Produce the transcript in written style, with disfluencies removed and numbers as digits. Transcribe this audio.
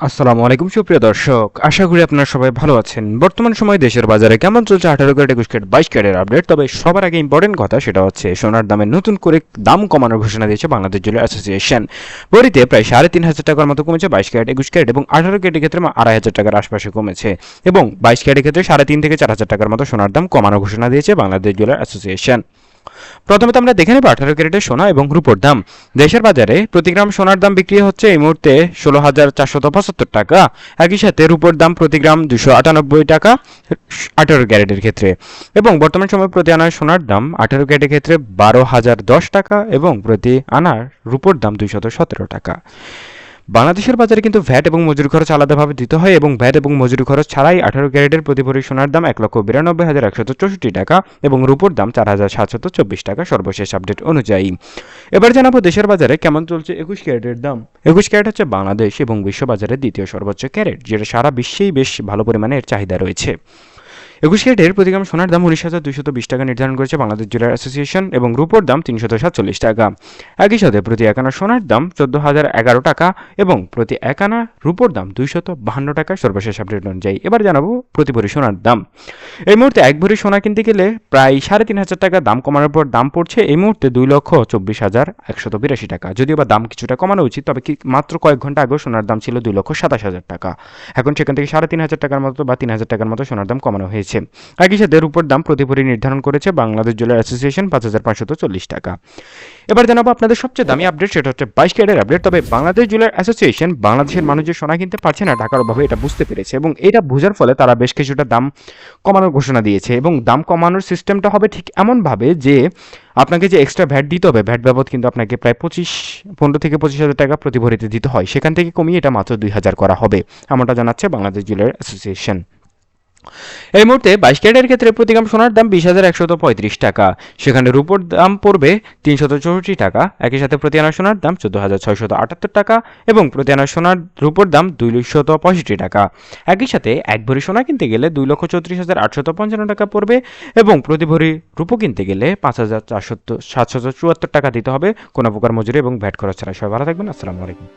আসসালামু আলাইকুম সুপ্রিয় দর্শক, আশা করি আপনারা সবাই ভালো আছেন। বর্তমান সময়ে দেশের বাজারে কেমন চলছে 18 ক্যারেট, 21 ক্যারেট, 22 ক্যারেটের আপডেট। তবে সবার আগে ইম্পর্টেন্ট কথা সেটা হচ্ছে সোনার দামে নতুন করে দাম কমানোর ঘোষণা দিয়েছে বাংলাদেশ জুয়েলারি অ্যাসোসিয়েশন। ভরিতে প্রায় 3,500 টাকার মতো কমেছে 22 ক্যারেট, 21 ক্যারেট এবং 18 ক্যারেটের ক্ষেত্রে 2,500 টাকার আশপাশে কমেছে এবং 22 ক্যারেটের ক্ষেত্রে 3,500 থেকে 4,000 টাকার মতো সোনার দাম কমানোর ঘোষণা দিয়েছে বাংলাদেশ জুয়েলারি অ্যাসোসিয়েশন। প্রথমে তো আমরা দেখে নেব 18 ক্যারেটের সোনা এবং রূপোর দাম। দেশের বাজারে প্রতি গ্রাম সোনার দাম বিক্রি হচ্ছে এই মুহূর্তে 16,475 টাকা। একই সাথে রূপোর দাম প্রতি গ্রাম 298 টাকা 18 ক্যারেটের ক্ষেত্রে। এবং বর্তমান সময়ে প্রতি আনার সোনার দাম 18 ক্যারেটের ক্ষেত্রে 12,010 টাকা এবং প্রতি আনার রূপোর দাম 217 টাকা। বাংলাদেশের বাজারে কিন্তু ভ্যাট এবং মজুরি খরচ আলাদাভাবে দিতে হয় এবং ভ্যাট এবং মজুরি খরচ ছাড়াই 18 ক্যারেটের প্রতি ভরি সোনার দাম 1,92,164 টাকা এবং রূপোর দাম 4,724 টাকা সর্বশেষ আপডেট অনুযায়ী। এবার জানাবো দেশের বাজারে কেমন চলছে 21 ক্যারেটের দাম। 21 ক্যারেট হচ্ছে বাংলাদেশ এবং বিশ্ববাজারে দ্বিতীয় সর্বোচ্চ ক্যারেট, যেটা সারা বিশ্বেই বেশ ভালো পরিমাণে এর চাহিদা রয়েছে। 21 ক্যারেটের প্রতি গ্রাম সোনার দাম 19,220 টাকা নির্ধারণ করেছে বাংলাদেশ জুয়েলারি অ্যাসোসিয়েশন এবং রূপোর দাম 347 টাকা। একই সাথে প্রতি এক আনা সোনার দাম 14,011 টাকা এবং প্রতি এক আনা রূপোর দাম 252 টাকা সর্বশেষ আপডেট অনুযায়ী। এবার জানাবো প্রতি ভরি সোনার দাম। এই মুহূর্তে এক ভরি সোনা কিনতে গেলে প্রায় 3,500 টাকা দাম কমানোর পর দাম পড়ছে এই মুহূর্তে 2,24,182 টাকা। যদিও বা দাম কিছুটা কমানো উচিত, তবে কি মাত্র কয়েক ঘন্টা আগেও সোনার দাম ছিল 2,27,000 টাকা। এখন সেখান থেকে 3,500 টাকার মতো বা 3,000 টাকার মতো সোনার দাম কমানো হয়েছে। একই সাথে রূপোর দাম প্রতি ভরি নির্ধারণ করেছে বাংলাদেশ জুয়েলারি অ্যাসোসিয়েশন 5,540 টাকা। এবার জানাবো আপনাদের সবচেয়ে দামি আপডেট, সেটা হচ্ছে 22 ক্যারেটের আপডেট। তবে বাংলাদেশ জুয়েলারি অ্যাসোসিয়েশন বাংলাদেশের মানুষ যে সোনা কিনতে পারছে না ঢাকার অভাবে, এটা বুঝতে পেরেছে এবং এটা বোঝার ফলে তারা বেশ কিছুটা দাম কমানোর ঘোষণা দিয়েছে এবং দাম কমানোর সিস্টেমটা হবে ঠিক এমনভাবে যে আপনাকে যে এক্সট্রা ভ্যাট দিতে হবে, ভ্যাট বাবদ কিন্তু আপনাকে প্রায় 15 থেকে 25,000 টাকা প্রতি ভরিতে দিতে হয়, সেখান থেকে কমিয়ে এটা মাত্র 2,000 করা হবে, এমনটা জানাচ্ছে বাংলাদেশ জুয়েলারি অ্যাসোসিয়েশন। এই মুহূর্তে 22 ক্যারেটের ক্ষেত্রে প্রতি গ্রাম সোনার দাম 20,135 টাকা, সেখানে রূপোর দাম পড়বে 364 টাকা। একই সাথে প্রতি আনা সোনার দাম 14,678 টাকা এবং প্রতি আনা সোনার রূপোর দাম 265 টাকা। একই সাথে এক ভরি সোনা কিনতে গেলে 2,34,855 টাকা পড়বে এবং প্রতি ভরি রূপো কিনতে গেলে 5,774 টাকা দিতে হবে কোনো প্রকার মজুরি এবং ভ্যাট খরচ ছাড়া। সবাই ভালো থাকবেন, আসসালামু আলাইকুম।